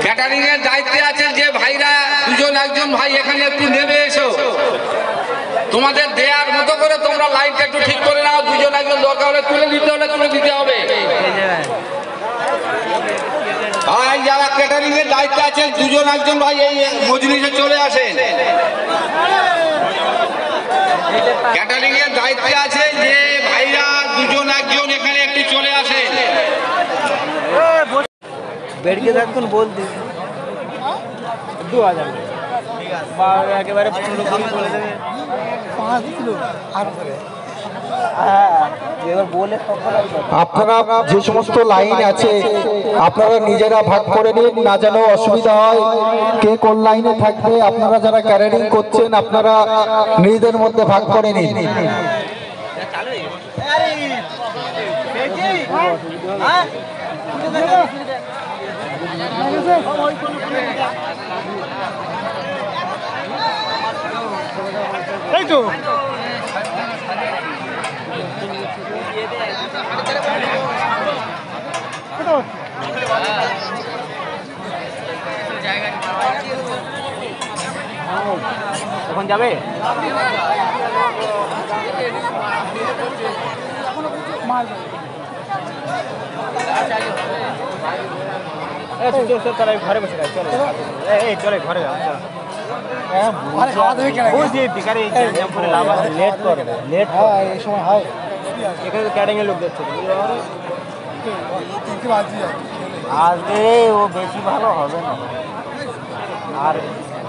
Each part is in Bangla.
ক্যাটারিং এর দায়িত্বে আছে যে ভাইরা দুজন একজন ভাই এখানে একটু নেমে এসো, তোমাদের দেয়ার মতো করে তোমরা লাইনটা একটু ঠিক করে নাও। দুজন একজন দরকার হলে তুলে দিতে হবে। আর যারা ক্যাটারিং এর দায়িত্বে আছেন দুজন একজন ভাই এই মজলিসে চলে আসেন। ক্যাটারিং এর দায়িত্বে আছে যে ভাইরা দুজন একজন এখানে একটু চলে আসেন। বেড়কে থাকুন বলতে 2000 একেবারে পুরোপুরি বলে দেবে 5 কিলো আর আপনারা যে সমস্ত লাইন আছে আপনারা নিজেরা ভাগ করে নিন, না যেন অসুবিধা হয়। কে কোন লাইনে থাকবে আপনারা যারা ক্যাটারিং করছেন আপনারা নিজেদের মধ্যে ভাগ করে নিন। এই তো এখন যাবে তারা ঘরে বসে চলে চলে ঘরে যাও। লেট করে লেট এই সময় হয় এখানে ক্যাটারিং এর লোক যাচ্ছে আজকে ও বেশি ভালো হবে না। আর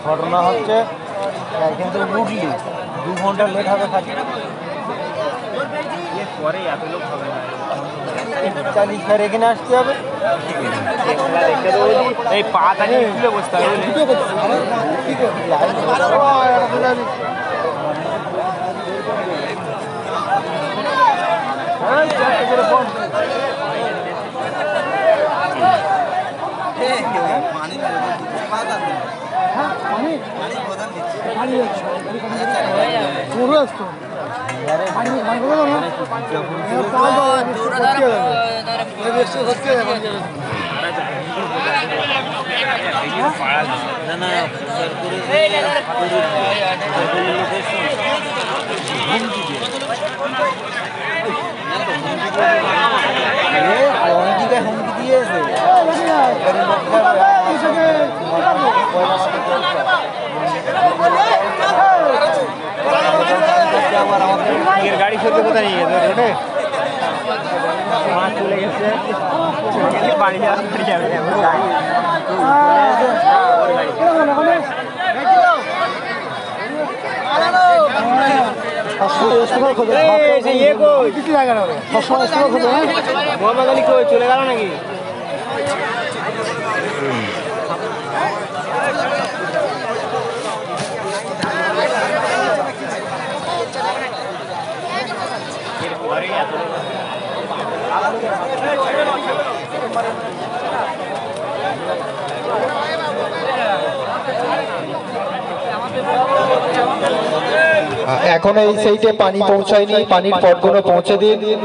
ঘটনা হচ্ছে এখান থেকে উঠলি 2 ঘন্টা লেট হবে থাকে পরে এত লোক হবে না। 40 ফের এখানে আসতে হবে এই পা তাকে তুলে বসতে হবে। হুমকি দিয়েছে গাড়ি সত্যি কোথায় নিয়ে গেছে রোডে মা চলে গেছে বাড়ি যাবে মোহাম্মদ আলী কই চলে গেল নাকি? এখন এই সাইডে পানি পৌঁছায়নি, পানির পটগুলো পৌঁছে দিন।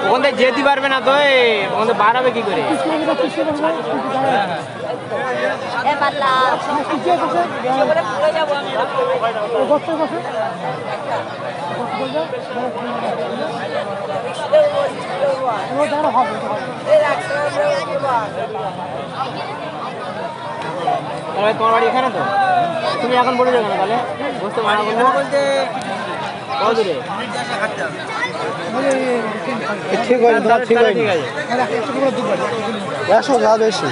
ওখানে যেতে পারবে না তো ওখানে বার হবে কি করে? তোমার বাড়ি এখানে তো, তুমি এখন বলে যাবে না তাহলে বুঝতে পারো বলতে কত দূরে? ঠিক আছে দাদা, ঠিক আছে 100 যা বেশি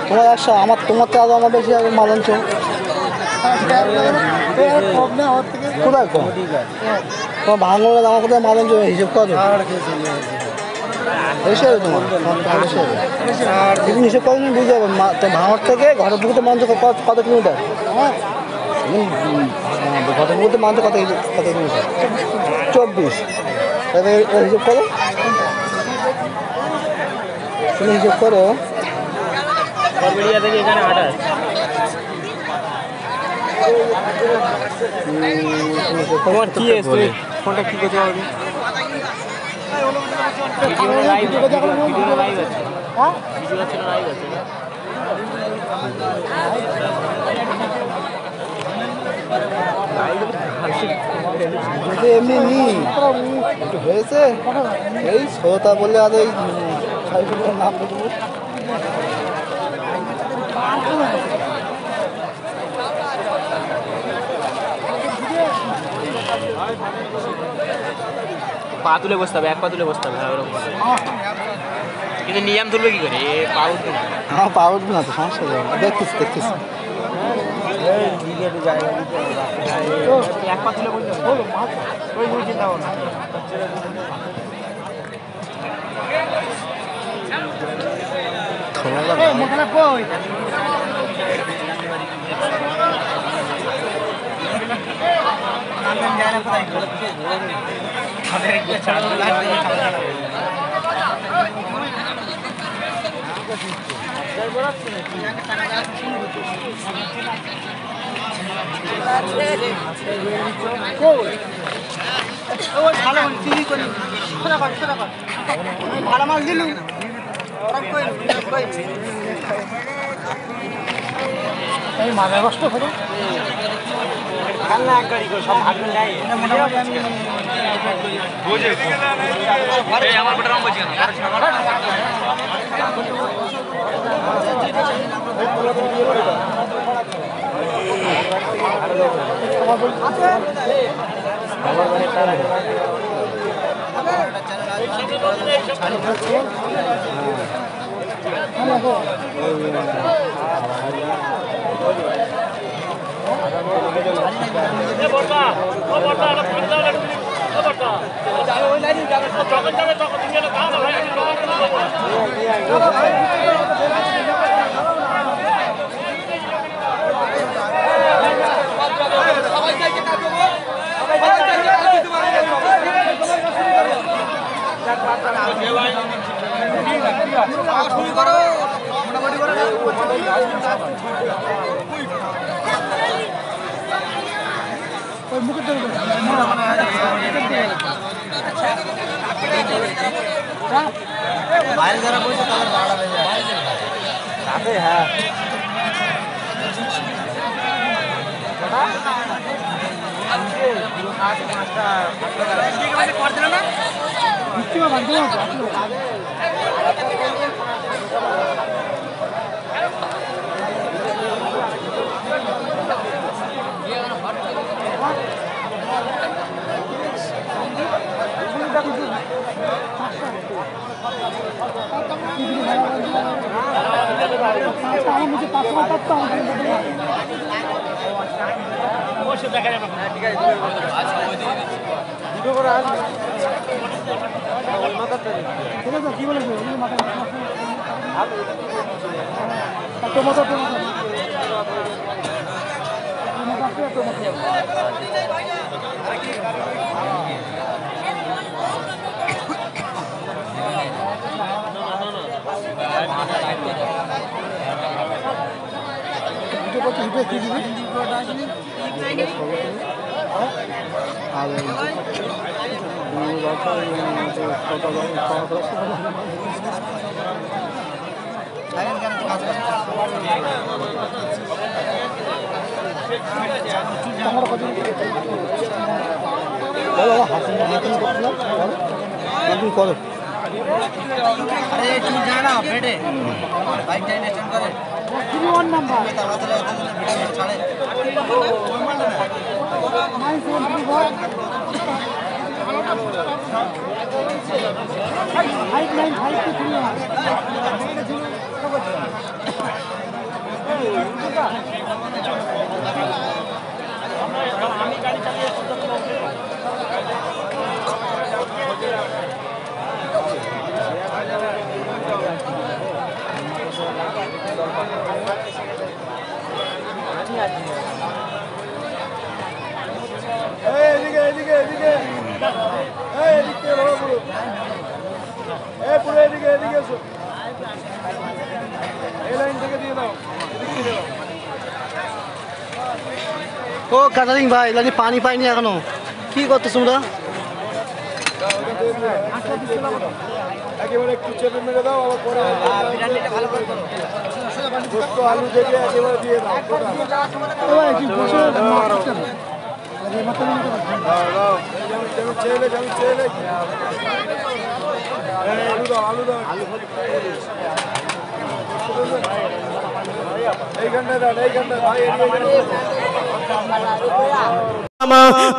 তোমার 100 আমার তোমার তো আরো আমার বেশি মাল আনছো কোথায় কম? তোমার ভাঙলো আমার কোথায় মাল আনছো হিসেব কত এসে তোমার হিসেব কত বুঝতে যাবে তো ভাঙর থেকে ঘরের পুকুরতে মাংস কত কিলোমিটার? ঘরের পুকুরতে মাংস কত কিলোমিটার? 24 হিসেব করো, তুমি হিসেব করো। থেকে এখানে 28 তোমার কি এসছে ফোনটা কি করতে পারবে? লাইভ আছে, হ্যাঁ ভিডিও আছে, লাইভ আছে। এমনি নি একটু হয়েছে এই শ্রোতা বললে আজ ওই নাম দেবো। পা তুলে বসতে হবে, এক পা তুলে বসতে হবে, কিন্তু নিয়ম তুলবে কি করে? পা উঠবে না। হ্যাঁ পা উঠবে না তো, সমস্যা যাবে। দেখতেছি দেখতেছি এক পা তুলে বলতে হবে, চিন্তা করো না। ভালো মাল দিলু মাথায় কষ্ট করে এক গাড়ি করে সব ভাগ নেয়। মোটামুটি আমি আমার বেটার বলছি বাইরে যারা বলছে তাদের ভাড়া হয়ে যায়। হ্যাঁ কি বলেছে করো अरे चूक जाना बेटे बाइक टाइम स्टैंड करे कितनी वन नंबर ताला ताला वीडियो छाड़े 995 गाड़ी चलिए এদিকে এদিকে এদিকে এদিকে ও কাটারিং ভাই লাগি পানি পাইনি এখনো কি করতেছ তোমরা একেবারে একটু চেপে মেরে দাও আবার পরে ভালো করে দাও আলু দেখে একেবারে দিয়ে দাও আলু দাও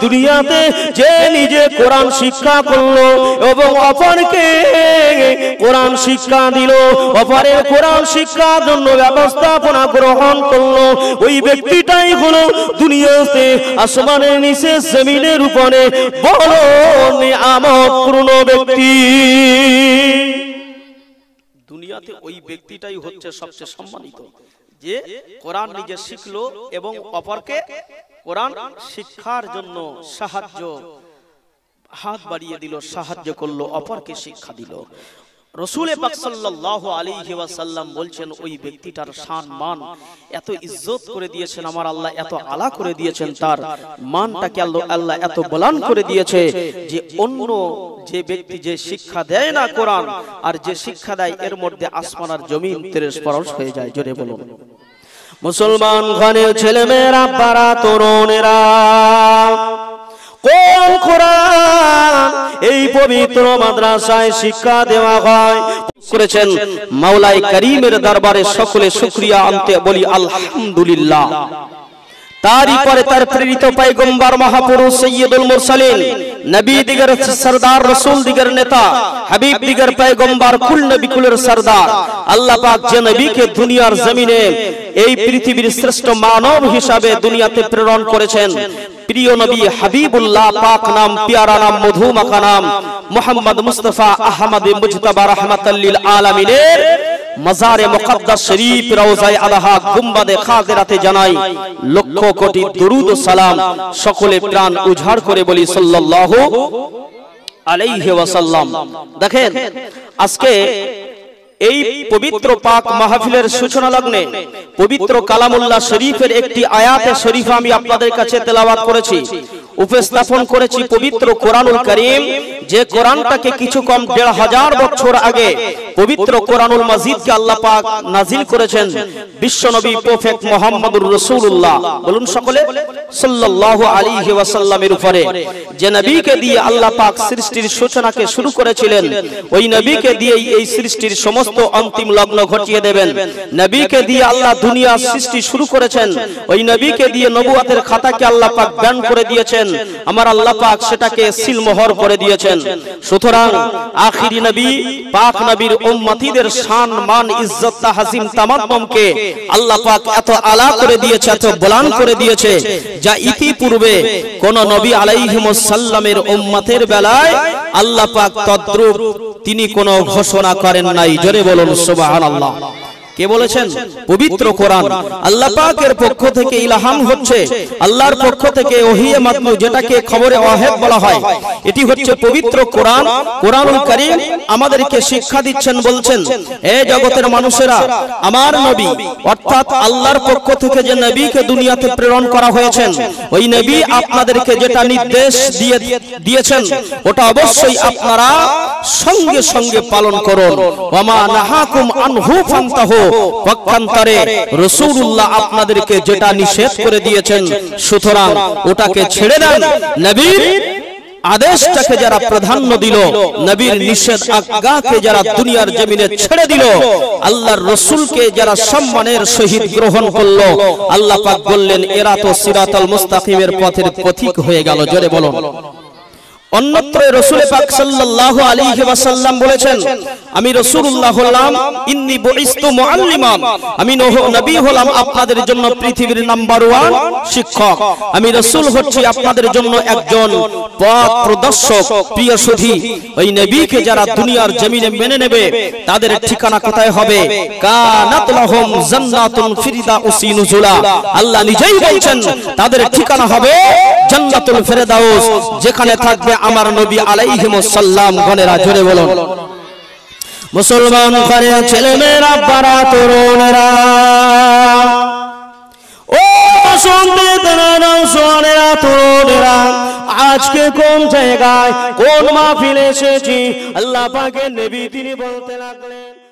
দুনিয়াতে যে নিজে কোরআন শিক্ষা করলো এবং অপরকে কোরআন শিক্ষা দিল, অপরের কোরআন শিক্ষার জন্য ব্যবস্থাপনা গ্রহণ করলো, ওই ব্যক্তিটাই হলো দুনিয়াতে আসমানের নিচে জমিনের উপরে বড় নিয়ামতপূর্ণ ব্যক্তি। দুনিয়াতে ওই ব্যক্তিটাই হচ্ছে সবচেয়ে সম্মানিত, যে কোরআন নিজে শিখলো এবং অপরকে কোরআন শিক্ষার জন্য সাহায্য হাত বাড়িয়ে দিল, সাহায্য করলো, অপরকে শিক্ষা দিল। রাসূল পাক সাল্লাল্লাহু আলাইহি ওয়াসাল্লাম বলছেন ওই ব্যক্তিটার শান মান এত ইজ্জত করে দিয়েছেন আমার আল্লাহ, এত আলা করে দিয়েছেন, তার মানটাকে আল্লাহ এত বলান করে দিয়েছে যে অন্য যে ব্যক্তি যে শিক্ষা দেয় না কোরআন আর যে শিক্ষা দেয় এর মধ্যে আসমান আর জমিন তেরস্পর্শ হয়ে যায়। জোরে বলুন। মুসলমান ঘরের ছেলে মেয়েরা, পাড়া তরুণেরা, কোন কোরআন এই পবিত্র মাদ্রাসায় শিক্ষা দেওয়া হয় করেছেন মাওলাই করিমের দরবারে সকলে শুকরিয়া আনতে বলি আলহামদুলিল্লাহ। তারই পরে তার প্রেরিত পয়গম্বর মহাপুরুষ সৈয়দুল মুরসালিন, নবী দিগর সরদার, রাসূল দিগর নেতা, হাবিব দিগর পয়গম্বর, কুল নবী কুলের সরদার আল্লাহ পাক যে নবীকে দুনিয়ার জমিনে এই পৃথিবীর শ্রেষ্ঠ মানব হিসাবে দুনিয়াতে প্রেরণ করেছেন, প্রিয় নবী হাবিবুল্লাহ পাক নাম, প্যারা নাম, মধুমাখা নাম মুহাম্মদ মুস্তাফা আহমদ মুজতবা রাহমাতাল লিল আলামিনের মাজারে মুকদ্দাস শরীফ রওজায়ে আলাহা গুম্বাদে খাদিরাতে জানাই লক্ষ কোটি দরুদ ও সালাম। সকলে প্রাণ উজাড় করে বলি সাল্লাল্লাহু আলাইহি ওয়াসাল্লাম। দেখেন আজকে এই পবিত্র পাক মাহফিলের সূচনা লগ্নে পবিত্র কালামুল্লাহ শরীফের একটি আয়াতে শরীফ আমি আপনাদের কাছে তেলাওয়াত করেছি, উপস্থাপন করেছি পবিত্র কোরআনুল কারীম, যে কোরআনটাকে কিছু কম ১৫০০ বছর আগে পবিত্র কোরআনুল মাজিদকে আল্লাহ পাক নাজিল করেছেন বিশ্বনবী প্রফেট মুহাম্মদুর রাসূলুল্লাহ, বলুন সকলে সাল্লাল্লাহু আলাইহি ওয়াসাল্লামের উপরে, যে নবীকে দিয়ে আল্লাহ পাক সৃষ্টির সূচনাকে শুরু করেছিলেন, ওই নবীকে দিয়ে এই সৃষ্টির সমস্ত অন্তিম লগ্ন ঘটিয়ে দেবেন। নবীকে দিয়ে আল্লাহ দুনিয়ার সৃষ্টি শুরু করেছেন, ওই নবীকে দিয়ে নবুয়তের খাতাকে আল্লাহ পাক দান করে দিয়েছেন, আমার আল্লাহ পাক সেটাকে সিলমোহর করে দিয়েছেন। সুতরাং আখিরি নবী পাক নবীর উম্মতীদের শান মান ইজ্জত তাহসিম তামাদ্দুমকে আল্লাহ পাক এত আলা করে দিয়েছে, এত বলান করে দিয়েছে, যা ইতিপূর্বে কোন নবী আলাইহিমুস সালামের উম্মতের বেলায় আল্লাহ পাক তদ্রূপ তিনি কোনো ঘোষণা করেন নাই। জোরে বলুন সুবহানাল্লাহ। কে বলেছেন? পবিত্র কোরআন আল্লাহ পাকের পক্ষ থেকে ইলহাম হচ্ছে, আল্লাহর পক্ষ থেকে ওহিয়ে মাতলু, যেটাকে খবরে ওয়াহিদ বলা হয়, এটি হচ্ছে পবিত্র কোরআন। কোরআনুল কারীম আমাদেরকে শিক্ষা দিচ্ছেন, বলছেন হে জগতের মানুষেরা, আমার নবী অর্থাৎ আল্লাহর পক্ষ থেকে যে নবীকে দুনিয়াতে প্রেরণ করা হয়েছেন, ওই নবী আপনাদেরকে যেটা নির্দেশ দিয়েছেন ওটা অবশ্যই আপনারা সঙ্গে সঙ্গে পালন করুন। ওয়ামা নাহাকুম আনহু ফান্তাহু, পক্ষান্তরে রাসূলুল্লাহ আপনাদেরকে যেটা নিষেধ করে দিয়েছেন সুতরাং ওটাকে ছেড়ে দেন। নবীর আদেশটাকে যারা প্রাধান্য দিল, নবীর নিষেধ আজ্ঞাকে যারা দুনিয়ার জমিনে ছেড়ে দিল, আল্লাহর রাসূলকে যারা সম্মানের সহিত গ্রহণ করলো, আল্লাহ পাক বললেন এরা তো সিরাতাল মুস্তাকিমের পথের পথিক হয়ে গেল। জোরে বলুন। অন্যত্র রাসূল পাক সাল্লাল্লাহু আলাইহি ওয়াসাল্লাম বলেছেন আমি রাসূলুল্লাহ হলাম, ইন্নী বুইস্তু মুআল্লিমান, আমি নবী হলাম আপনাদের জন্য পৃথিবীর নাম্বার 1 শিক্ষক, আমি রাসূল হচ্ছি আপনাদের জন্য একজন পথ প্রদর্শক। প্রিয় সুধী, ওই নবীকে যারা দুনিয়ার জমিনে মেনে নেবে তাদের ঠিকানা কোথায় হবে? কানাত লাহুম জান্নাতুন ফিরদাউসি নুজুলা, আল্লাহ নিজেই বলছেন তাদের ঠিকানা হবে জান্নাতুল ফিরদাউস, যেখানে থাকবে আমার নবী আলাইহিমুস সালাম গণেরা। জোরে বলুন। মুসলমান ঘরের ছেলে মেয়েরা, পাড়া তরুণেরা, ও সোয়ানেরা তরুণেরা আজকে কোন জায়গায় কোন মাহফিলে এসেছি আল্লাহ পাকের নবী তিনি বলতে লাগলেন